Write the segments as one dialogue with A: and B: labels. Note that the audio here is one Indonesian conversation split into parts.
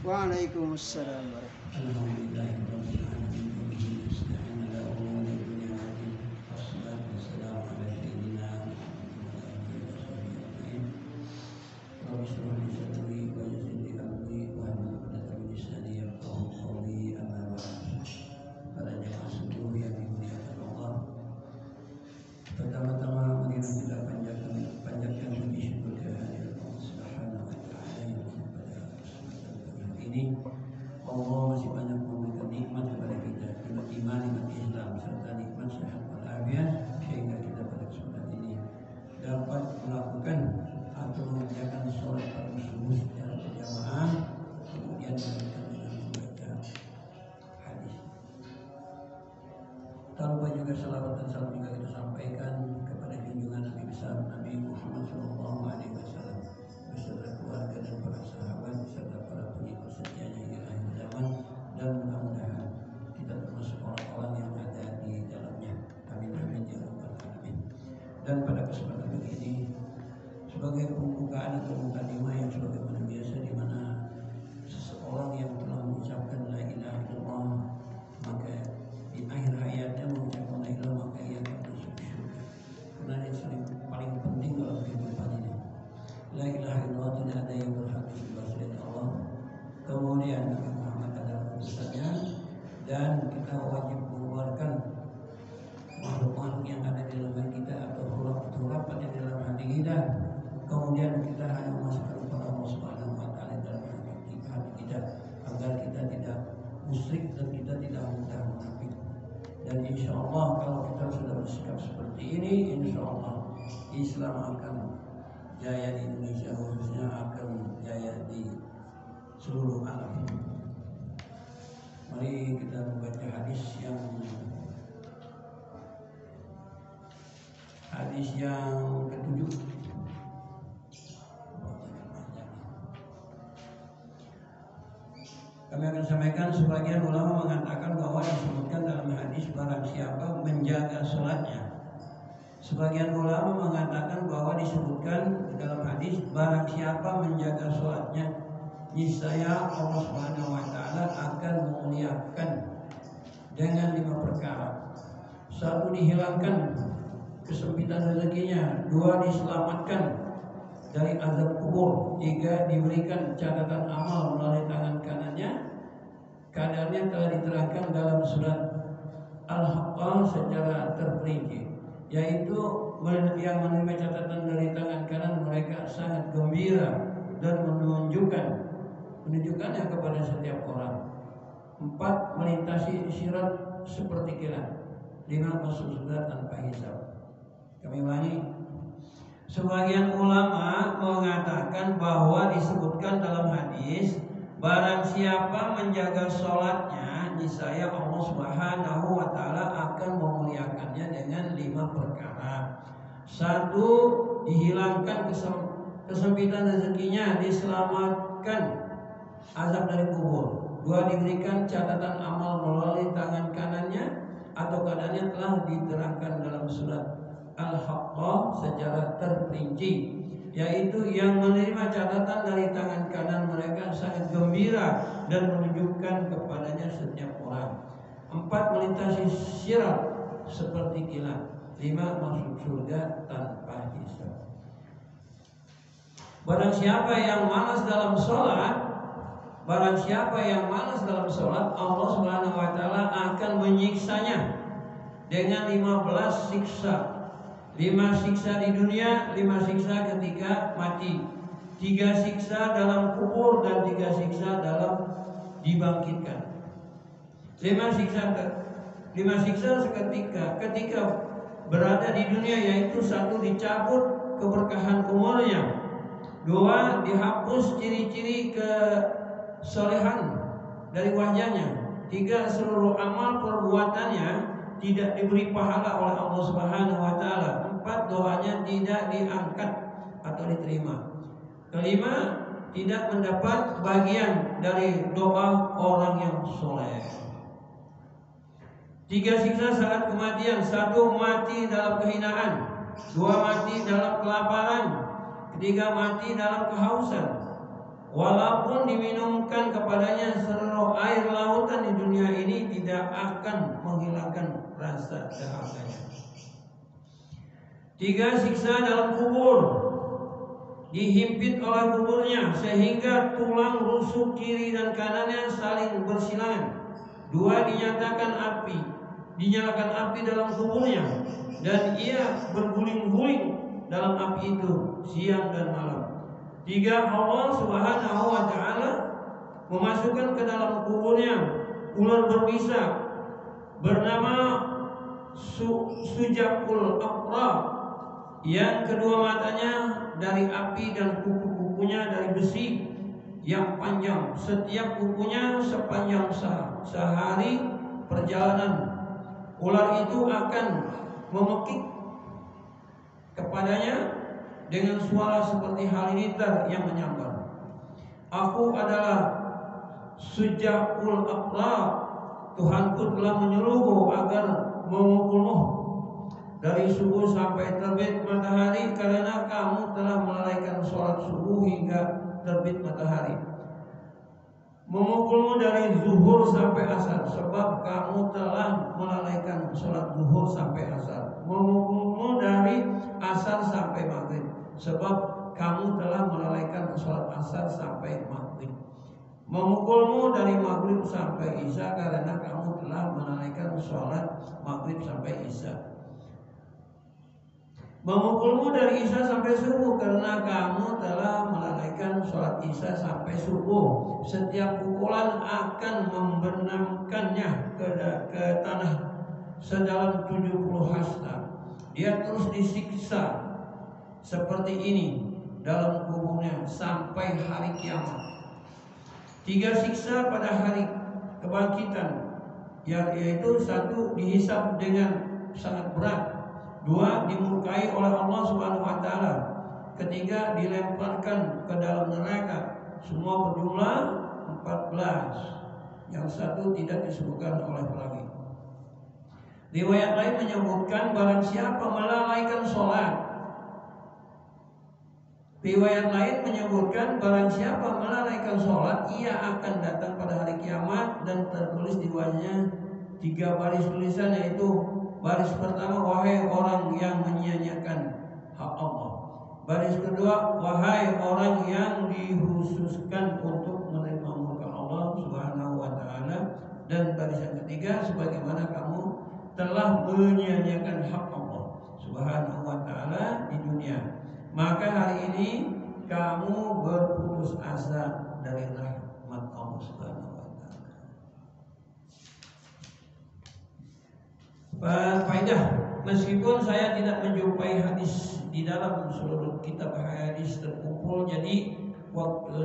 A: Waalaikumsalam warahmatullahi
B: Pertama-tama marilah kita panjatkan puji syukur kehadirat Allah Subhanahu wa taala yang pada kesempatan pagi ini Allah masih banyak memberikan nikmat kepada kita, nikmat iman, nikmat Islam serta nikmat sehat walafiat sehingga kita pada kesempatan ini dapat melakukan atau mengerjakan sholat pada subuh secara berjamaah, kemudian melanjutkan dengan membaca hadis. Tak lupa juga salawat dan salam juga kita sampaikan kepada junjungan Nabi besar Nabi Muhammad SAW beserta keluarga dan para sahabat serta para pengikut setianya hingga akhir zaman, dan mudah-mudahan kita termasuk orang-orang yang ada di dalamnya. Amin amin ya rabbal alamin. Dan pada kesempatan ini sebagai pembukaan atau mukadimah yang sebagaimana biasa, di mana seseorang yang telah mengucapkan la ilaha illallah maka di akhir hayatnya mengucapkan la ilaha, maka ia akan masuk surga. Karena yang paling penting dalam kehidupan ini, la ilaha illallah, tidak ada yang berhak disembah selain Allah. Kemudian Nabi Muhammad adalah utusannya, dan kita wajib mengeluarkan makhluk-makhluk yang ada di dalam hati kita atau huruf-huruf yang di dalam hati kita. Kemudian kita hanya memasukkan kepada Allah Subhanahu wa taala dalam hati kita agar kita tidak musyrik dan kita tidak mudah munafik. Dan insya Allah kalau kita sudah bersikap seperti ini, insya Allah Islam akan jaya di Indonesia, khususnya akan jaya di seluruh alam. Mari kita membaca hadis yang ketujuh. Kami akan sampaikan, sebagian ulama mengatakan bahwa disebutkan dalam hadis barang siapa menjaga sholatnya. Sebagian ulama mengatakan bahwa disebutkan dalam hadis barang siapa menjaga sholatnya, niscaya Allah Subhanahu wa taala akan memuliakan dengan 5 perkara. 1, dihilangkan kesempitan rezekinya. 2, diselamatkan dari azab kubur. 3, diberikan catatan amal melalui tangan kanannya. Kadarnya telah diterangkan dalam surat Al-Haqqah secara terperinci, yaitu yang menerima catatan dari tangan kanan mereka sangat gembira dan menunjukkannya kepada setiap orang. 4, melintasi sirat seperti kilat. 5, masuk surga tanpa hisab. Kami ulangi. Sebagian ulama mengatakan bahwa disebutkan dalam hadis barang siapa menjaga sholatnya, niscaya Allah Subhanahu wa taala akan memuliakannya dengan 5 perkara. 1, dihilangkan kesempitan rezekinya, diselamatkan azab dari kubur. 2, diberikan catatan amal melalui tangan kanannya atau kadarnya telah diterangkan dalam surat Al-Haqqah secara terperinci, yaitu yang menerima catatan dari tangan kanan mereka sangat gembira dan menunjukkan kepadanya setiap orang. 4, melintasi sirat seperti kilat. 5, masuk surga tanpa hisab. Barang siapa yang malas dalam sholat, Allah Subhanahu wa taala akan menyiksanya dengan 15 siksa. 5 siksa di dunia, 5 siksa ketika mati, 3 siksa dalam kubur, dan 3 siksa dalam dibangkitkan. 5 siksa ketika berada di dunia, yaitu 1, dicabut keberkahan umurnya. 2, dihapus ciri-ciri kesolehan dari wajahnya. 3, seluruh amal perbuatannya tidak diberi pahala oleh Allah Subhanahu wa taala. 4, doanya tidak diangkat atau diterima. 5, tidak mendapat bagian dari doa orang yang soleh. 3 siksa saat kematian. 1, mati dalam kehinaan. 2, mati dalam kelaparan. 3, mati dalam kehausan. Walaupun diminumkan kepada dahakanya. 3. Siksa dalam kubur, dihimpit oleh kuburnya sehingga tulang rusuk kiri dan kanannya saling bersilangan. 2. Dinyalakan api dalam kuburnya dan ia berguling-guling dalam api itu siang dan malam. 3. Allah Subhanahu wa taala memasukkan ke dalam kuburnya ular berbisa bernama Sujakul Aqra, yang kedua matanya dari api dan kuku-kukunya dari besi yang panjang. Setiap kukunya sepanjang sehari perjalanan. Ular itu akan memekik kepadanya dengan suara seperti halilintar yang menyambar. Aku adalah Sujakul Aqra, Tuhanku telah menyuruhku agar memukulmu dari subuh sampai terbit matahari karena kamu telah melalaikan sholat subuh hingga terbit matahari. Memukulmu dari zuhur sampai asar sebab kamu telah melalaikan sholat zuhur sampai asar. Memukulmu dari asar sampai maghrib sebab kamu telah melalaikan sholat asar sampai maghrib. Memukulmu dari maghrib sampai isya karena kamu telah melalaikan sholat maghrib sampai isya. Memukulmu dari isya sampai subuh karena kamu telah melalaikan sholat isya sampai subuh. Setiap pukulan akan membenamkannya ke tanah sedalam 70 hasta. Dia terus disiksa seperti ini dalam kuburnya sampai hari kiamat. 3. Siksa pada hari kebangkitan, yaitu 1. Dihisab dengan sangat berat. 2. Dimurkai oleh Allah Subhanahu wa taala. 3. Dilemparkan ke dalam neraka. Semua berjumlah 14. Yang 1 tidak disebutkan oleh pelangi. Riwayat lain menyebutkan barang siapa melalaikan sholat. Riwayat lain menyebutkan barang siapa melalaikan sholat, ia akan datang pada hari kiamat dan tertulis di wajahnya 3 baris tulisan, yaitu baris pertama, wahai orang yang menyia-nyiakan hak Allah. Baris kedua, wahai orang yang dikhususkan untuk menerima murka Allah Subhanahu wa taala. Dan baris yang ketiga, sebagaimana kamu telah menyia-nyiakan hak Allah Subhanahu wa taala di dunia, maka hari ini kamu berputus asa dari rahmat Allah Subhanahu wa taala. Faedah, meskipun saya tidak menjumpai hadis di dalam seluruh kitab hadis terkumpul jadi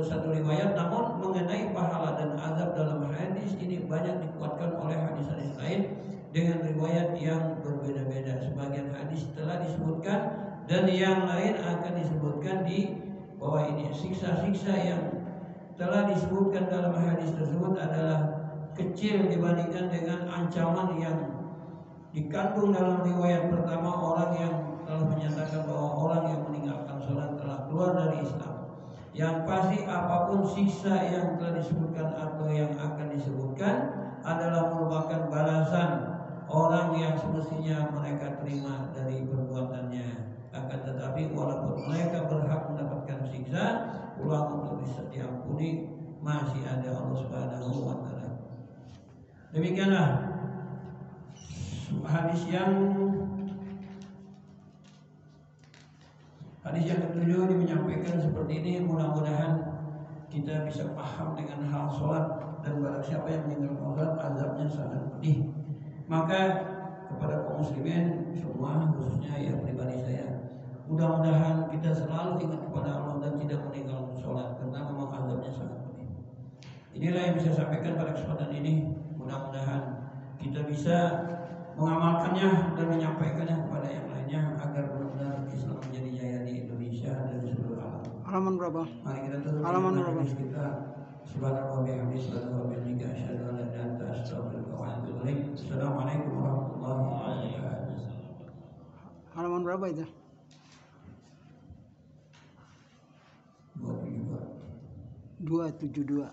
B: satu riwayat, namun mengenai pahala dan azab dalam hadis ini banyak dikuatkan oleh hadis-hadis lain dengan riwayat yang berbeda-beda. Sebagian hadis telah disebutkan dan yang lain akan disebutkan di bawah ini. Siksa-siksa yang telah disebutkan dalam hadis tersebut adalah kecil dibandingkan dengan ancaman yang dikandung dalam riwayat pertama, orang yang telah menyatakan bahwa orang yang meninggalkan sholat telah keluar dari Islam. Yang pasti apapun siksa yang telah disebutkan atau yang akan disebutkan adalah merupakan balasan orang yang semestinya mereka terima dari perbuatannya. Akan tetapi walaupun mereka berhak mendapatkan siksa, peluang untuk bisa diampuni masih ada Allah Subhanahu wa taala. Demikianlah hadis yang ketujuh ini menyampaikan seperti ini. Mudah-mudahan kita bisa paham dengan hal sholat, dan barang siapa yang meninggalkan sholat azabnya sangat pedih. Maka kepada kaum muslimin semua, khususnya ya pribadi saya, mudah-mudahan kita selalu ingat kepada Allah dan tidak meninggalkan sholat, karena memang azabnya sangat pedih. Inilah yang bisa saya sampaikan pada kesempatan ini. Mudah-mudahan kita bisa mengamalkannya dan menyampaikannya kepada yang lainnya agar benar-benar Islam menjadi jaya di Indonesia dan di seluruh alam.
C: Halaman berapa?
B: Mari kita tutup
C: Halaman berapa?
B: Kita subhanallah bihamdihi subhanallah bihamdihi asyhadu an la ilaha illa anta astaghfiruka wa atubu ilaik. Assalamualaikum warahmatullahi wabarakatuh.
C: Halaman berapa itu?
B: 272.
C: 272.